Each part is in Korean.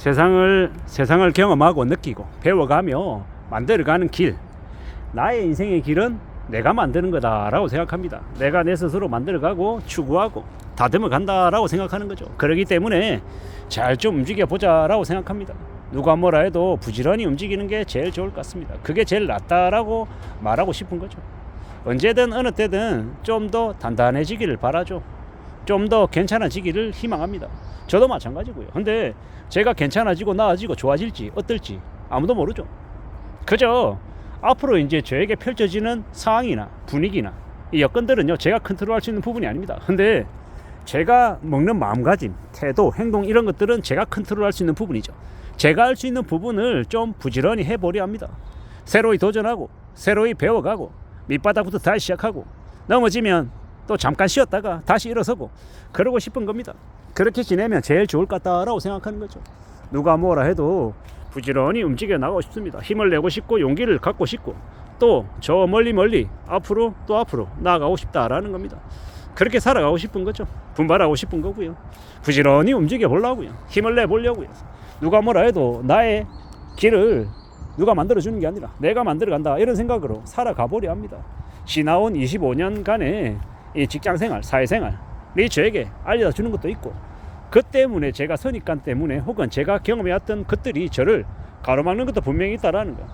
세상을 경험하고 느끼고 배워가며 만들어가는 길, 나의 인생의 길은 내가 만드는 거다라고 생각합니다. 내가 내 스스로 만들어가고 추구하고 다듬어 간다라고 생각하는 거죠. 그렇기 때문에 잘 좀 움직여 보자라고 생각합니다. 누가 뭐라 해도 부지런히 움직이는 게 제일 좋을 것 같습니다. 그게 제일 낫다라고 말하고 싶은 거죠. 언제든 어느 때든 좀 더 단단해지기를 바라죠. 좀 더 괜찮아지기를 희망합니다. 저도 마찬가지고요. 근데 제가 괜찮아지고 나아지고 좋아질지 어떨지 아무도 모르죠. 그저 앞으로 이제 저에게 펼쳐지는 상황이나 분위기나 이 여건들은요, 제가 컨트롤할 수 있는 부분이 아닙니다. 근데 제가 먹는 마음가짐, 태도, 행동 이런 것들은 제가 컨트롤할 수 있는 부분이죠. 제가 할 수 있는 부분을 좀 부지런히 해보려 합니다. 새로이 도전하고 새로이 배워가고 밑바닥부터 다시 시작하고 넘어지면 또 잠깐 쉬었다가 다시 일어서고 그러고 싶은 겁니다. 그렇게 지내면 제일 좋을 것 같다라고 생각하는 거죠. 누가 뭐라 해도 부지런히 움직여 나가고 싶습니다. 힘을 내고 싶고 용기를 갖고 싶고 또 저 멀리 앞으로 또 앞으로 나아가고 싶다라는 겁니다. 그렇게 살아가고 싶은 거죠. 분발하고 싶은 거고요. 부지런히 움직여 보려고요. 힘을 내 보려고요. 누가 뭐라 해도 나의 길을 누가 만들어주는 게 아니라 내가 만들어 간다, 이런 생각으로 살아가 보려 합니다. 지나온 25년간의 이 직장생활, 사회생활이 저에게 알려다 주는 것도 있고, 그 때문에 제가 선입관 때문에 혹은 제가 경험해왔던 것들이 저를 가로막는 것도 분명히 있다라는 거.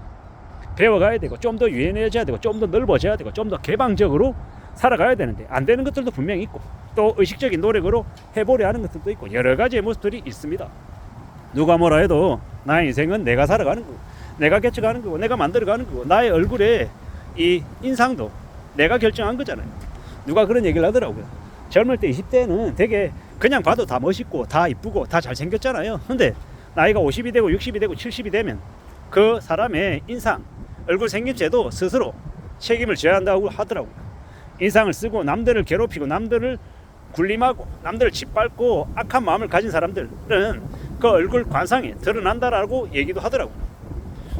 배워가야 되고 좀 더 유연해져야 되고 좀 더 넓어져야 되고 좀 더 개방적으로 살아가야 되는데 안 되는 것들도 분명히 있고, 또 의식적인 노력으로 해보려 하는 것들도 있고, 여러 가지의 모습들이 있습니다. 누가 뭐라 해도 나의 인생은 내가 살아가는 거고 내가 개척하는 거고 내가 만들어가는 거고, 나의 얼굴에 이 인상도 내가 결정한 거잖아요. 누가 그런 얘기를 하더라고요. 젊을 때 20대는 되게 그냥 봐도 다 멋있고 다 이쁘고 다 잘생겼잖아요. 근데 나이가 50이 되고 60이 되고 70이 되면 그 사람의 인상, 얼굴 생김새도 스스로 책임을 져야 한다고 하더라고요. 인상을 쓰고 남들을 괴롭히고 남들을 굴림하고 남들을 짓밟고 악한 마음을 가진 사람들은 그 얼굴 관상에 드러난다라고 얘기도 하더라고요.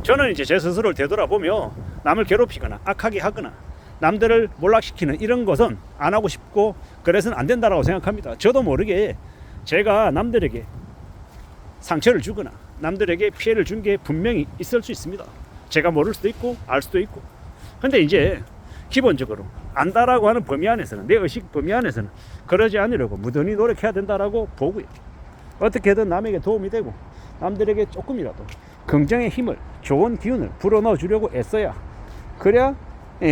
저는 이제 제 스스로를 되돌아보며 남을 괴롭히거나 악하게 하거나 남들을 몰락시키는 이런 것은 안 하고 싶고 그래서는 안 된다라고 생각합니다. 저도 모르게 제가 남들에게 상처를 주거나 남들에게 피해를 준 게 분명히 있을 수 있습니다. 제가 모를 수도 있고 알 수도 있고. 근데 이제 기본적으로 안다라고 하는 범위 안에서는, 내 의식 범위 안에서는 그러지 않으려고 무던히 노력해야 된다라고 보고요. 어떻게든 남에게 도움이 되고 남들에게 조금이라도 긍정의 힘을, 좋은 기운을 불어넣어 주려고 애써야, 그래야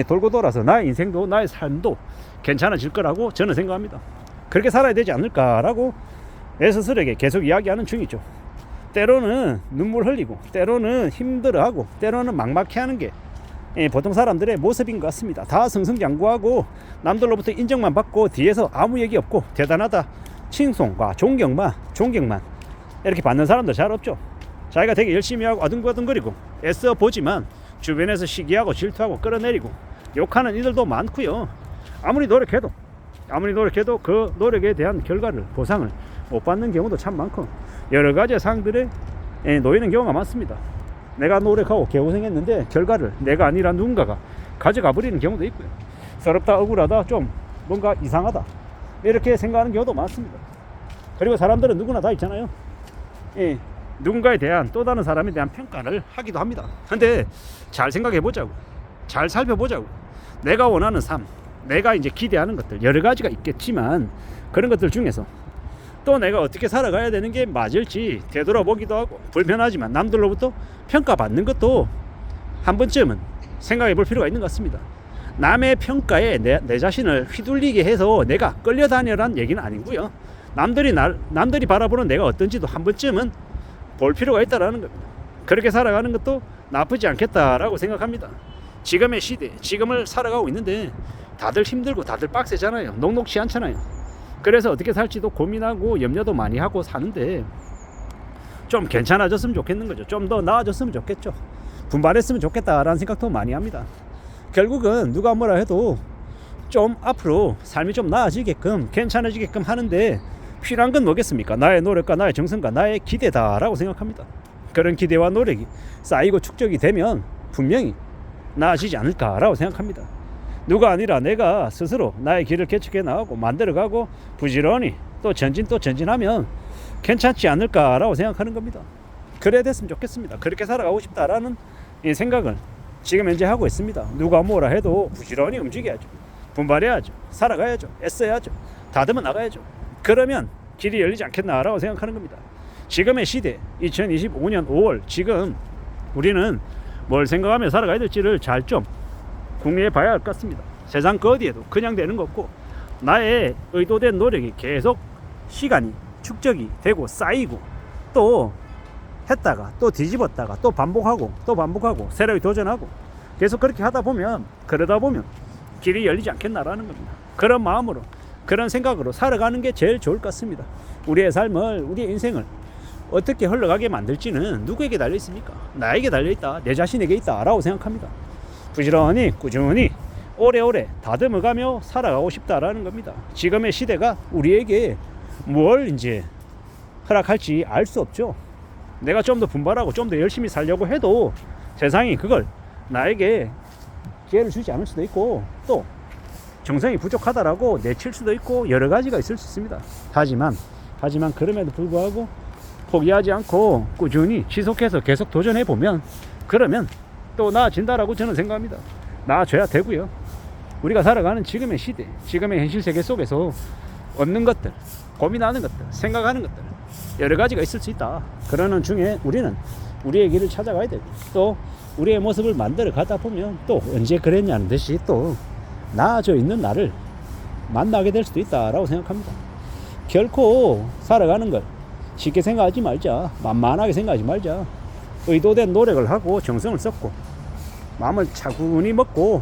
돌고 돌아서 나의 인생도 나의 삶도 괜찮아질 거라고 저는 생각합니다. 그렇게 살아야 되지 않을까라고 내 스스로에게 계속 이야기하는 중이죠. 때로는 눈물 흘리고 때로는 힘들어하고 때로는 막막해하는 게 보통 사람들의 모습인 것 같습니다. 다 승승장구하고 남들로부터 인정만 받고 뒤에서 아무 얘기 없고 대단하다 칭송과 존경만 이렇게 받는 사람들 잘 없죠. 자기가 되게 열심히 하고 아둥바둥거리고 애써 보지만 주변에서 시기하고 질투하고 끌어내리고 욕하는 이들도 많고요. 아무리 노력해도 그 노력에 대한 결과를, 보상을 못 받는 경우도 참 많고 여러 가지 상황들에 놓이는 경우가 많습니다. 내가 노력하고 개고생했는데 결과를 내가 아니라 누군가가 가져가 버리는 경우도 있고요. 서럽다, 억울하다, 좀 뭔가 이상하다 이렇게 생각하는 경우도 많습니다. 그리고 사람들은 누구나 다 있잖아요. 누군가에 대한, 또 다른 사람에 대한 평가를 하기도 합니다. 근데 잘 생각해 보자고, 잘 살펴보자고. 내가 원하는 삶, 내가 이제 기대하는 것들 여러 가지가 있겠지만 그런 것들 중에서 또 내가 어떻게 살아가야 되는 게 맞을지 되돌아보기도 하고, 불편하지만 남들로부터 평가받는 것도 한 번쯤은 생각해 볼 필요가 있는 것 같습니다. 남의 평가에 내 자신을 휘둘리게 해서 내가 끌려다녀란 얘기는 아니고요. 남들이 바라보는 내가 어떤지도 한 번쯤은 볼 필요가 있다라는 겁니다. 그렇게 살아가는 것도 나쁘지 않겠다라고 생각합니다. 지금의 시대, 지금을 살아가고 있는데 다들 힘들고 다들 빡세잖아요. 녹록지 않잖아요. 그래서 어떻게 살지도 고민하고 염려도 많이 하고 사는데 좀 괜찮아졌으면 좋겠는 거죠. 좀 더 나아졌으면 좋겠죠. 분발했으면 좋겠다라는 생각도 많이 합니다. 결국은 누가 뭐라 해도 좀 앞으로 삶이 좀 나아지게끔, 괜찮아지게끔 하는데 필요한 건 뭐겠습니까? 나의 노력과 나의 정성과 나의 기대다라고 생각합니다. 그런 기대와 노력이 쌓이고 축적이 되면 분명히 나아지지 않을까라고 생각합니다. 누가 아니라 내가 스스로 나의 길을 개척해 나가고 만들어가고 부지런히 또 전진하면 괜찮지 않을까라고 생각하는 겁니다. 그래 됐으면 좋겠습니다. 그렇게 살아가고 싶다라는 이 생각을 지금 현재 하고 있습니다. 누가 뭐라 해도 부지런히 움직여야죠. 분발해야죠. 살아가야죠. 애써야죠. 다듬어 나가야죠. 그러면 길이 열리지 않겠나라고 생각하는 겁니다. 지금의 시대 2025년 5월 지금 우리는 뭘 생각하며 살아가야 될지를 잘 좀 궁리해 봐야 할 것 같습니다. 세상 그 어디에도 그냥 되는 거 없고 나의 의도된 노력이 계속 시간이 축적이 되고 쌓이고 또 했다가 또 뒤집었다가 또 반복하고 새로이 도전하고 계속 그렇게 하다 보면 그러다 보면 길이 열리지 않겠나라는 겁니다. 그런 마음으로 그런 생각으로 살아가는 게 제일 좋을 것 같습니다. 우리의 삶을 우리의 인생을 어떻게 흘러가게 만들지는 누구에게 달려 있습니까? 나에게 달려 있다. 내 자신에게 있다라고 생각합니다. 부지런히 꾸준히 오래오래 다듬어가며 살아가고 싶다라는 겁니다. 지금의 시대가 우리에게 뭘 이제 허락할지 알 수 없죠. 내가 좀 더 분발하고 좀 더 열심히 살려고 해도 세상이 그걸 나에게 기회를 주지 않을 수도 있고 또 정성이 부족하다라고 내칠 수도 있고 여러 가지가 있을 수 있습니다. 하지만 그럼에도 불구하고 포기하지 않고 꾸준히 지속해서 계속 도전해 보면 그러면 또 나아진다라고 저는 생각합니다. 나아져야 되고요. 우리가 살아가는 지금의 시대, 지금의 현실 세계 속에서 얻는 것들, 고민하는 것들, 생각하는 것들 여러 가지가 있을 수 있다. 그러는 중에 우리는 우리의 길을 찾아가야 되고 또 우리의 모습을 만들어 가다 보면 또 언제 그랬냐는 듯이 또 나아져 있는 나를 만나게 될 수도 있다라고 생각합니다. 결코 살아가는 걸 쉽게 생각하지 말자. 만만하게 생각하지 말자. 의도된 노력을 하고 정성을 썼고 마음을 차분히 먹고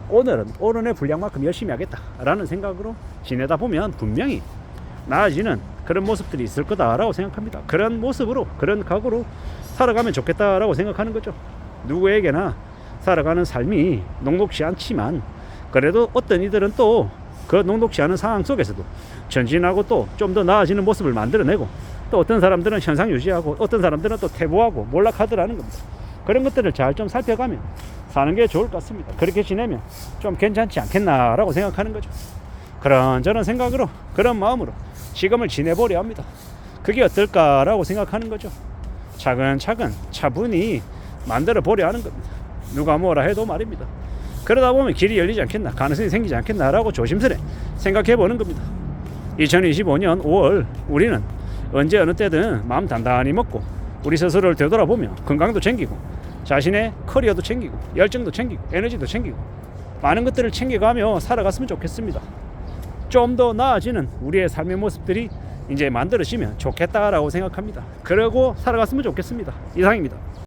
오늘의 분량만큼 열심히 하겠다라는 생각으로 지내다 보면 분명히 나아지는 그런 모습들이 있을 거다라고 생각합니다. 그런 모습으로 그런 각오로 살아가면 좋겠다라고 생각하는 거죠. 누구에게나 살아가는 삶이 녹록지 않지만 그래도 어떤 이들은 또 그 녹록지 않은 상황 속에서도 전진하고 또 좀 더 나아지는 모습을 만들어내고 또 어떤 사람들은 현상 유지하고 어떤 사람들은 또 퇴보하고 몰락하더라는 겁니다. 그런 것들을 잘 좀 살펴가면 사는 게 좋을 것 같습니다. 그렇게 지내면 좀 괜찮지 않겠나라고 생각하는 거죠. 그런저런 생각으로 그런 마음으로 지금을 지내보려 합니다. 그게 어떨까라고 생각하는 거죠. 차근차근 차분히 만들어 보려 하는 겁니다. 누가 뭐라 해도 말입니다. 그러다 보면 길이 열리지 않겠나, 가능성이 생기지 않겠나라고 조심스레 생각해 보는 겁니다. 2025년 5월 우리는 언제 어느 때든 마음 단단히 먹고 우리 스스로를 되돌아보며 건강도 챙기고 자신의 커리어도 챙기고 열정도 챙기고 에너지도 챙기고 많은 것들을 챙겨가며 살아갔으면 좋겠습니다. 좀 더 나아지는 우리의 삶의 모습들이 이제 만들어지면 좋겠다라고 생각합니다. 그러고 살아갔으면 좋겠습니다. 이상입니다.